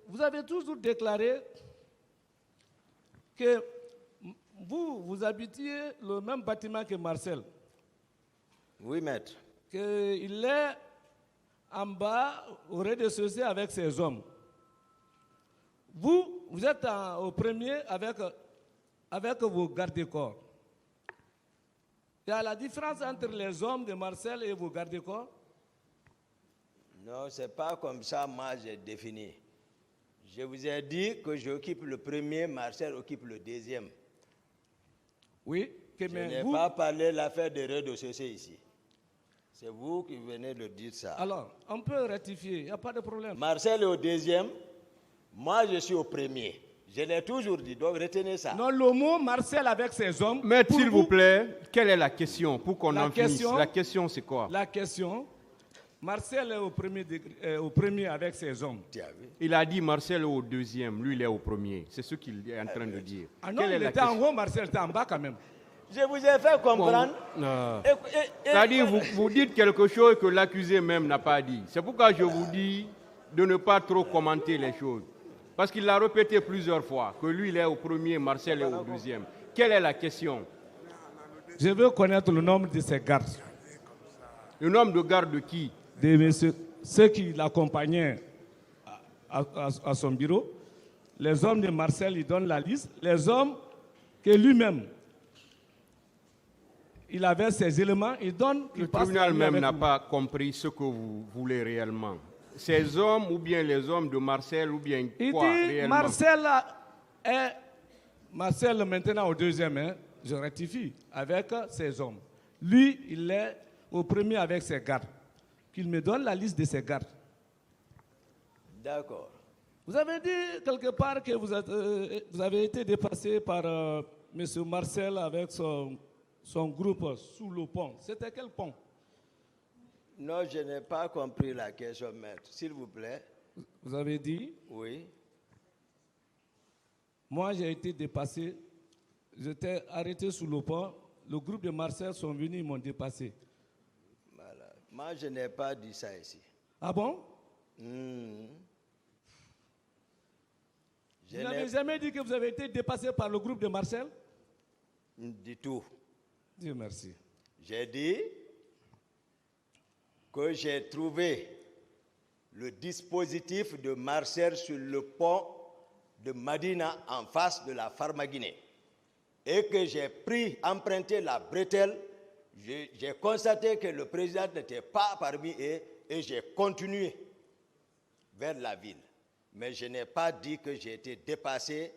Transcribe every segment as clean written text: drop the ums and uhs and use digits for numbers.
Vous avez toujours déclaré que vous habitiez le même bâtiment que Marcel. Oui, maître. Qu'il est en bas, au rez-de-chaussée, avec ses hommes. Vous êtes au premier avec vos gardes-corps. Il y a la différence entre les hommes de Marcel et vos gardes-corps? Non, ce n'est pas comme ça, moi, j'ai défini. Je vous ai dit que j'occupe le premier, Marcel occupe le deuxième. Oui. Je n'ai pas parlé de l'affaire de rez-de-chaussée ici. C'est vous qui venez de dire ça. Alors, on peut rectifier, il n'y a pas de problème. Marcel est au deuxième, moi je suis au premier. Je l'ai toujours dit, donc retenez ça. Non, le mot Marcel avec ses hommes... Maître, s'il vous plaît, quelle est la question pour qu'on en finisse? La question, c'est quoi? La question, Marcel est au premier avec ses hommes. Il a dit Marcel est au deuxième, lui il est au premier. C'est ce qu'il est en train de dire. Ah non, il était en haut, Marcel était en bas quand même. Je vous ai fait comprendre. C'est-à-dire, vous dites quelque chose que l'accusé même n'a pas dit. C'est pourquoi je vous dis de ne pas trop commenter les choses. Parce qu'il l'a répété plusieurs fois, que lui, il est au premier, Marcel est au deuxième. Quelle est la question? Je veux connaître le nombre de ses gardes. Le nombre de gardes de qui? Ceux qui l'accompagnaient à son bureau. Les hommes de Marcel, il donne la liste. Les hommes que lui-même, il avait ses éléments, il donne... Le tribunal même n'a pas compris ce que vous voulez réellement. Ces hommes, ou bien les hommes de Marcel, ou bien quoi réellement? Marcel maintenant au deuxième, hein, je rectifie, avec ses hommes. Lui, il est au premier avec ses gardes. Qu'il me donne la liste de ses gardes. D'accord. Vous avez dit quelque part que vous avez été dépassé par M. Marcel avec son groupe sous le pont. C'était quel pont? Non, je n'ai pas compris la question, maître. S'il vous plaît. Vous avez dit? Oui. Moi, j'ai été dépassé. J'étais arrêté sous le pont. Le groupe de Marcel sont venus, ils m'ont dépassé. Voilà. Moi, je n'ai pas dit ça ici. Ah bon? Vous n'avez jamais dit que vous avez été dépassé par le groupe de Marcel? Du tout. Dieu merci. J'ai dit que j'ai trouvé le dispositif de Marcel sur le pont de Madina en face de la Pharmaguinée et que j'ai emprunté la bretelle. J'ai constaté que le président n'était pas parmi eux et j'ai continué vers la ville. Mais je n'ai pas dit que j'ai été dépassé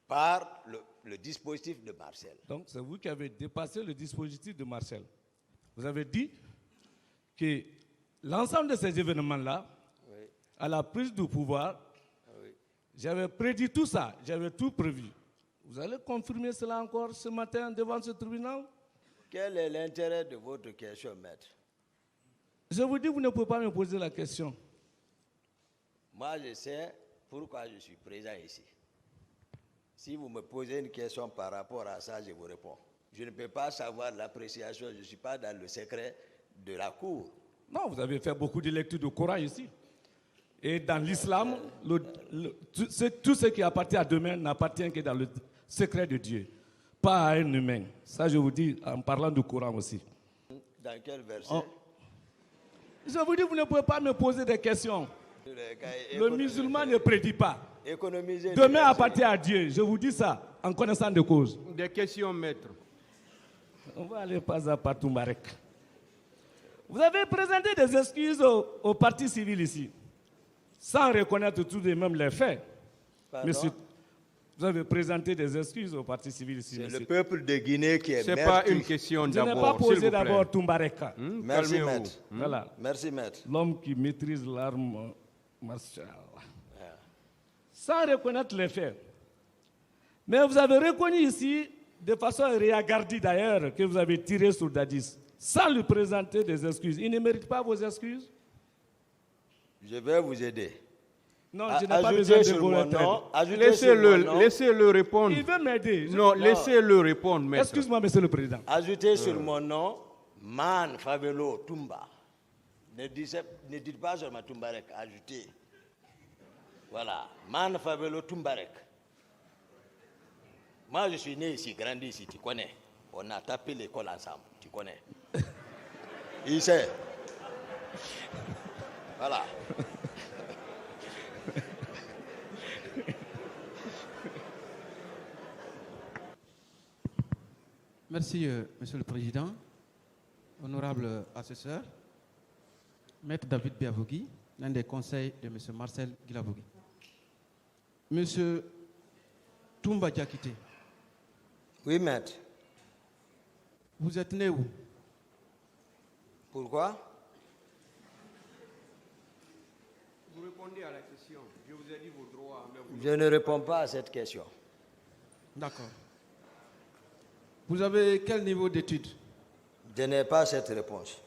par le dispositif de Marcel. Donc, c'est vous qui avez dépassé le dispositif de Marcel. Vous avez dit que l'ensemble de ces événements-là, oui, à la prise du pouvoir, oui, j'avais prédit tout ça, j'avais tout prévu. Vous allez confirmer cela encore ce matin devant ce tribunal? Quel est l'intérêt de votre question, maître? Je vous dis, vous ne pouvez pas me poser la question. Moi, je sais pourquoi je suis présent ici. Si vous me posez une question par rapport à ça, je vous réponds. Je ne peux pas savoir l'appréciation, je ne suis pas dans le secret de la cour. Non, vous avez fait beaucoup de lectures du Coran ici. Et dans l'islam, tout ce qui appartient à demain n'appartient que dans le secret de Dieu, pas à un humain. Ça, je vous dis en parlant du Coran aussi. Dans quel verset? Je vous dis, vous ne pouvez pas me poser des questions. Le musulman ne prédit pas. Demain appartient à Dieu. Je vous dis ça en connaissant de cause. Des questions, maître. On va aller pas à pas Toumbarek. Vous avez présenté des excuses au parti civil ici, sans reconnaître tout de même les faits. Monsieur, vous avez présenté des excuses au parti civil ici. C'est le peuple de Guinée qui est meurtri. Ce n'est pas une question d'abord. Je n'ai pas posé d'abord Toumbarek. Merci, maître. Voilà. Merci, maître. L'homme qui maîtrise l'arme martiale. Sans reconnaître les faits. Mais vous avez reconnu ici, de façon réagardie d'ailleurs, que vous avez tiré sur Dadis, sans lui présenter des excuses. Il ne mérite pas vos excuses? Je vais vous aider. Non, je n'ai pas besoin de vos excuses. Laissez-le répondre. Il veut m'aider. Non, laissez-le répondre, maître. Excuse-moi, monsieur le président. Ajoutez sur mon nom, Man Favelo Toumba. Ne dites pas seulement Toumbarek, ajoutez. Voilà, Man Favelo Tumbarek. Moi, je suis né ici, grandi ici, tu connais. On a tapé l'école ensemble, tu connais. Il sait. Voilà. Merci, Monsieur le Président. Honorable assesseur, Maître David Biavogui, l'un des conseils de M. Marcel Guilavogui. Monsieur Toumba Diakité. Oui, maître. Vous êtes né où? Pourquoi? Vous répondez à la question. Je vous ai dit vos droits. Mais vous... Je ne réponds pas à cette question. D'accord. Vous avez quel niveau d'études? Je n'ai pas cette réponse.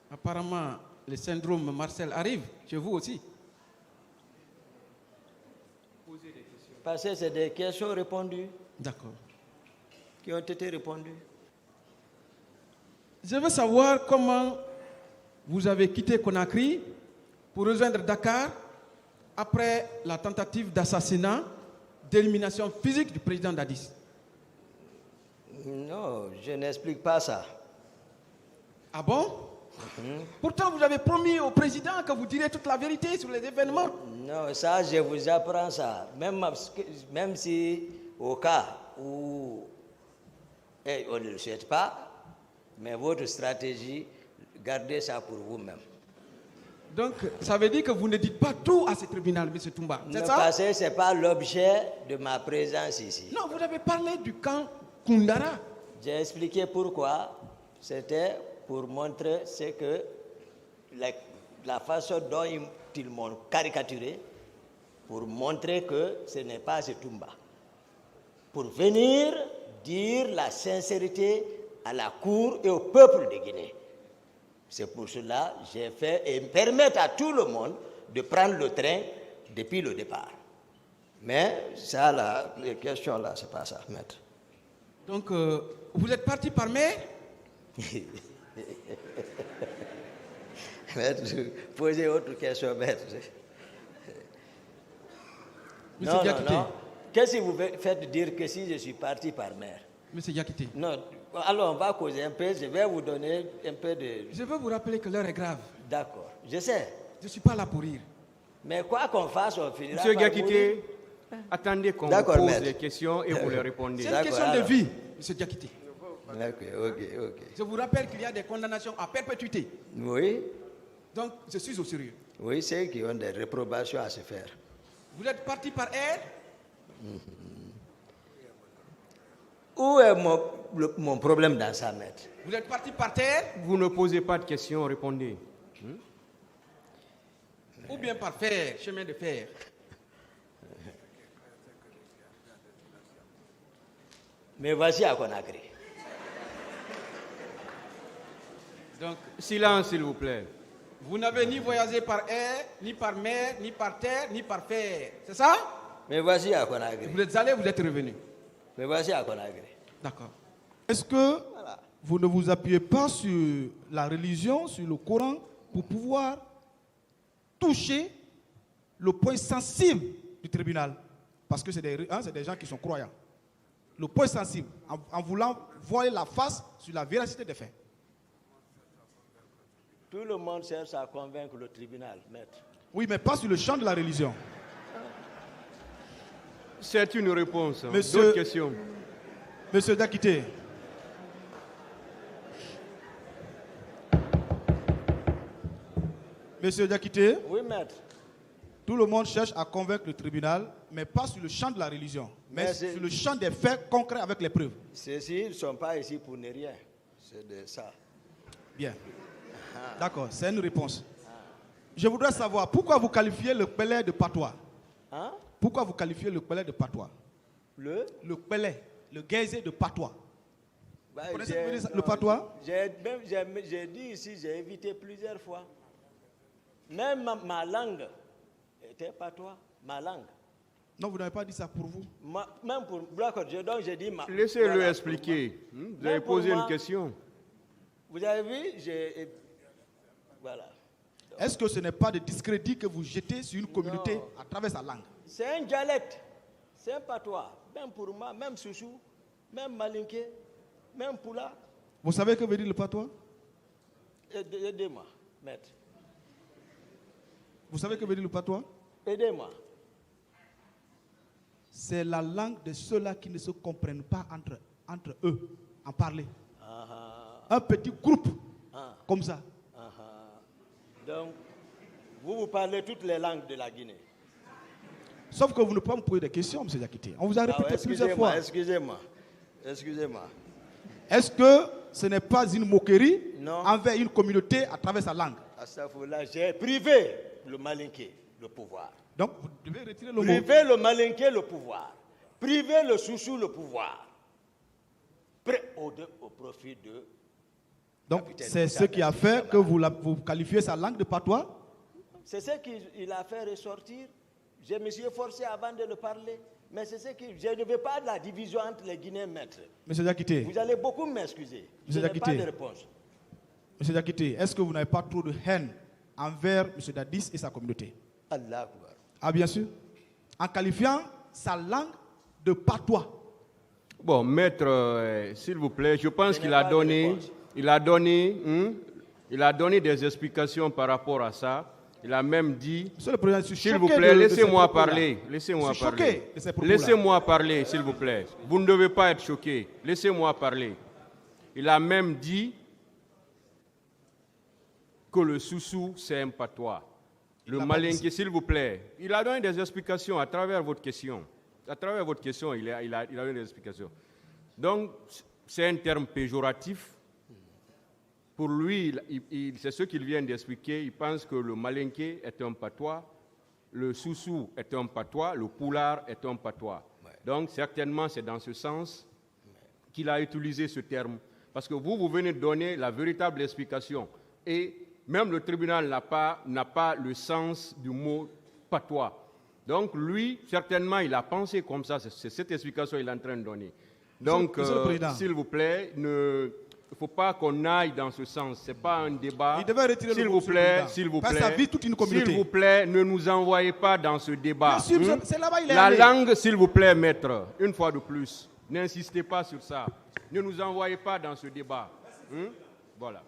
Apparemment, le syndrome Marcel arrive chez vous aussi. Posez des questions. Parce que c'est des questions répondues, D'accord. qui ont été répondues. Je veux savoir comment vous avez quitté Conakry pour rejoindre Dakar après la tentative d'assassinat, d'élimination physique du président Dadis. Non, je n'explique pas ça. Ah bon? Pourtant, vous avez promis au président que vous direz toute la vérité sur les événements. Non, ça, je vous apprends ça. Même si, au cas où on ne le souhaite pas, mais votre stratégie, gardez ça pour vous-même. Donc, ça veut dire que vous ne dites pas tout à ce tribunal, M. Toumba. C'est ça? Parce que ce n'est pas l'objet de ma présence ici. Non, vous avez parlé du camp Koundara. J'ai expliqué pourquoi. C'était pour montrer ce que la façon dont ils m'ont caricaturé, pour montrer que ce n'est pas ce Toumba. Pour venir dire la sincérité à la Cour et au peuple de Guinée. C'est pour cela que j'ai fait et permettre à tout le monde de prendre le train depuis le départ. Mais ça, là, les questions là, c'est pas ça, maître. Donc, vous êtes parti par mer? Maître, posez autre question, maître. Monsieur Diakité. Non. Qu'est-ce que vous faites dire que si je suis parti par mer? Monsieur Diakité. Non, alors on va causer un peu, je vais vous donner un peu de... Je veux vous rappeler que l'heure est grave. D'accord, je sais. Je ne suis pas là pour rire. Mais quoi qu'on fasse, on finira Monsieur par Diakité, attendez qu'on vous pose des questions et vous les répondez. C'est une question de vie, Monsieur Diakité. Ok. Je vous rappelle qu'il y a des condamnations à perpétuité. Oui, Donc, je suis au sérieux. oui, c'est qui ont des réprobations à se faire. Vous êtes parti par air? Où est mon problème dans ça, maître? Vous êtes parti par terre? Vous ne posez pas de questions, répondez. Ou bien par fer, chemin de fer? Mais voici à Conakry. Donc, Silence, s'il vous plaît. vous n'avez ni voyagé par air, ni par mer, ni par terre, ni par fer. C'est ça? Mais voici à Conakry. Vous êtes allé, vous êtes revenu. Mais voici à Conakry. D'accord. Est-ce que vous ne vous appuyez pas sur la religion, sur le Coran, pour pouvoir toucher le point sensible du tribunal? Parce que c'est des gens qui sont croyants. Le point sensible, en voulant voir la face sur la véracité des faits. Tout le monde cherche à convaincre le tribunal, maître. Oui, mais pas sur le champ de la religion. C'est une réponse. Monsieur- D'autres questions? Monsieur Diakité. Monsieur Diakité, Oui, maître. tout le monde cherche à convaincre le tribunal, mais pas sur le champ de la religion, mais sur le champ des faits concrets avec les preuves. Ceux-ci ne sont pas ici pour ne rien. C'est de ça. Bien. D'accord, c'est une réponse. Je voudrais savoir pourquoi vous qualifiez le Pelé de patois. Hein? Pourquoi vous qualifiez le Pelé de patois? Le Pelé, le Guézé de patois. Bah, Vous connaissez le patois? J'ai dit ici, j'ai évité plusieurs fois. Même ma langue était patois, ma langue. Non, vous n'avez pas dit ça pour vous. Même pour Blackwood, donc j'ai dit... Laissez-le voilà, expliquer. Vous Même avez pour posé moi- une question. Vous avez vu, voilà. Est-ce que ce n'est pas de discrédit que vous jetez sur une communauté à travers sa langue? C'est un dialecte, c'est un patois. Même pour moi, même Soussou, même Malinké, même Poula. Vous savez que veut dire le patois? Aidez-moi, maître. Vous savez que veut dire le patois? Aidez-moi. C'est la langue de ceux-là qui ne se comprennent pas entre eux, en parler. Un petit groupe, comme ça. Donc, vous parlez toutes les langues de la Guinée. Sauf que vous ne pouvez pas me poser des questions, M. Diakité. On vous a répété plusieurs fois. Excusez-moi. Est-ce que ce n'est pas une moquerie Non. envers une communauté à travers sa langue? Là, j'ai privé le Malinké, le pouvoir. Donc, vous devez retirer le mot. Priver le Malinké, le pouvoir. Priver le Soussou, le pouvoir. Au profit de... Donc, c'est ce qui a fait que vous qualifiez sa langue de patois? C'est ce qu'il a fait ressortir. Je me suis forcé avant de le parler. Mais c'est ce que je ne veux pas de la division entre les Guinéens, maître. Monsieur Diakité. Vous allez beaucoup m'excuser. Je n'ai pas de réponse. Monsieur Diakité, est-ce que vous n'avez pas trop de haine envers M. Dadis et sa communauté? Allah Akbar. Ah, bien sûr. En qualifiant sa langue de patois. Bon, maître, s'il vous plaît, je pense qu'il a donné des explications par rapport à ça. Il a même dit, Monsieur le Président, je suis s'il choqué vous plaît, de laissez-moi ces propos-là. parler. Laissez-moi Je suis parler. choqué de ces propos-là. Laissez-moi parler, s'il vous plaît. Vous ne devez pas être choqué. Laissez-moi parler. Il a même dit que le Soussou, c'est un patois. Le Malinké, s'il vous plaît. Il a donné des explications à travers votre question. À travers votre question, il a donné des explications. Donc, c'est un terme péjoratif. Pour lui, c'est ce qu'il vient d'expliquer. Il pense que le Malinké est un patois, le Soussou est un patois, le Poulard est un patois. Ouais. Donc, certainement, c'est dans ce sens qu'il a utilisé ce terme. Parce que vous venez de donner la véritable explication. Et même le tribunal n'a pas le sens du mot patois. Donc, lui, certainement, il a pensé comme ça. C'est cette explication qu'il est en train de donner. Donc, s'il vous plaît, il ne faut pas qu'on aille dans ce sens. Ce n'est pas un débat. Il devait retirer s'il vous plaît, ne nous envoyez pas dans ce débat. Bien sûr, c'est là-bas il est La allé. langue, s'il vous plaît, maître, une fois de plus, n'insistez pas sur ça. Ne nous envoyez pas dans ce débat. Voilà.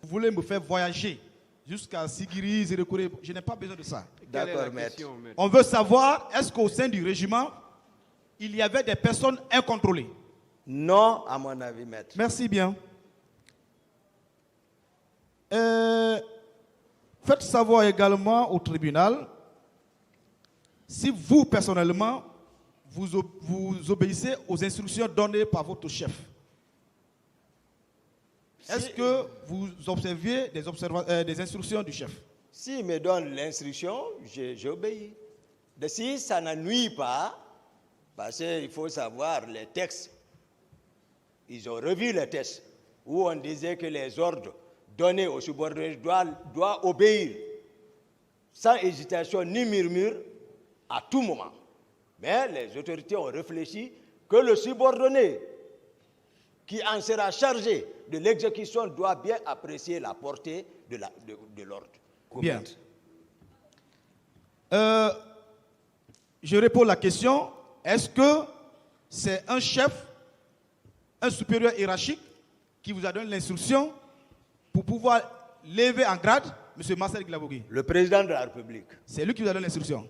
Vous voulez me faire voyager jusqu'à Sigiri, Zérekore, je n'ai pas besoin de ça. D'accord, maître. On veut savoir, est-ce qu'au sein du régiment, il y avait des personnes incontrôlées? Non, à mon avis, maître. Merci bien. Faites savoir également au tribunal si vous, personnellement, vous obéissez aux instructions données par votre chef. Est-ce que vous observiez des instructions du chef? S'il me donne l'instruction, j'obéis. Si ça n'ennuie pas, parce qu'il faut savoir les textes, ils ont revu les textes où on disait que les ordres donnés aux subordonnés doivent obéir sans hésitation ni murmure à tout moment. Mais les autorités ont réfléchi que le subordonné qui en sera chargé de l'exécution doit bien apprécier la portée de l'ordre. Bien. Je réponds à la question, est-ce que c'est un chef, un supérieur hiérarchique qui vous a donné l'instruction pour pouvoir lever en grade M. Marcel Guilabogui? Le président de la République. C'est lui qui vous a donné l'instruction.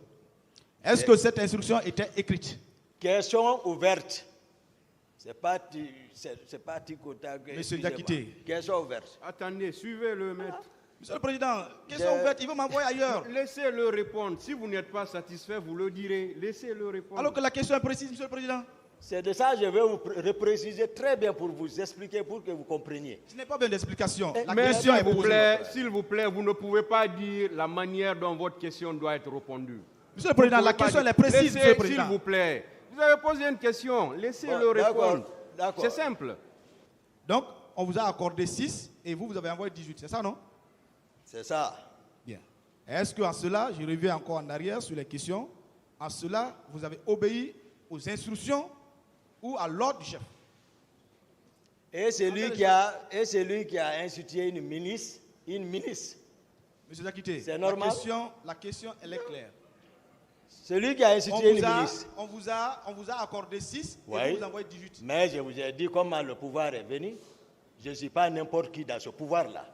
Est-ce que cette instruction était écrite? Question ouverte. C'est pas Tikota. Monsieur Diakité. Question ouverte. Attendez, suivez-le, maître. Monsieur le Président, question ouverte, il veut m'envoyer ailleurs. Laissez-le répondre. Si vous n'êtes pas satisfait, vous le direz. Laissez-le répondre. Alors que la question est précise, Monsieur le Président. C'est de ça que je vais vous repréciser très bien pour vous expliquer, pour que vous compreniez. Ce n'est pas bien d'explication. La Mais question est posée. s'il vous plaît, vous ne pouvez pas dire la manière dont votre question doit être répondue. Monsieur le Président, la question elle est précise, Monsieur le Président. S'il vous plaît. Vous avez posé une question. Laissez-le répondre. C'est simple. Donc, on vous a accordé 6 et vous avez envoyé 18. C'est ça, non? C'est ça. Bien. Est-ce qu'en cela, je reviens encore en arrière sur les questions, en cela, vous avez obéi aux instructions ou à l'ordre du chef? Et c'est lui qui a institué une milice Monsieur Zakité, C'est normal. La question, elle est claire. Celui qui a institué une milice. On vous a accordé 6 Oui. et vous envoyez 18. Mais je vous ai dit comment le pouvoir est venu. Je ne suis pas n'importe qui dans ce pouvoir-là.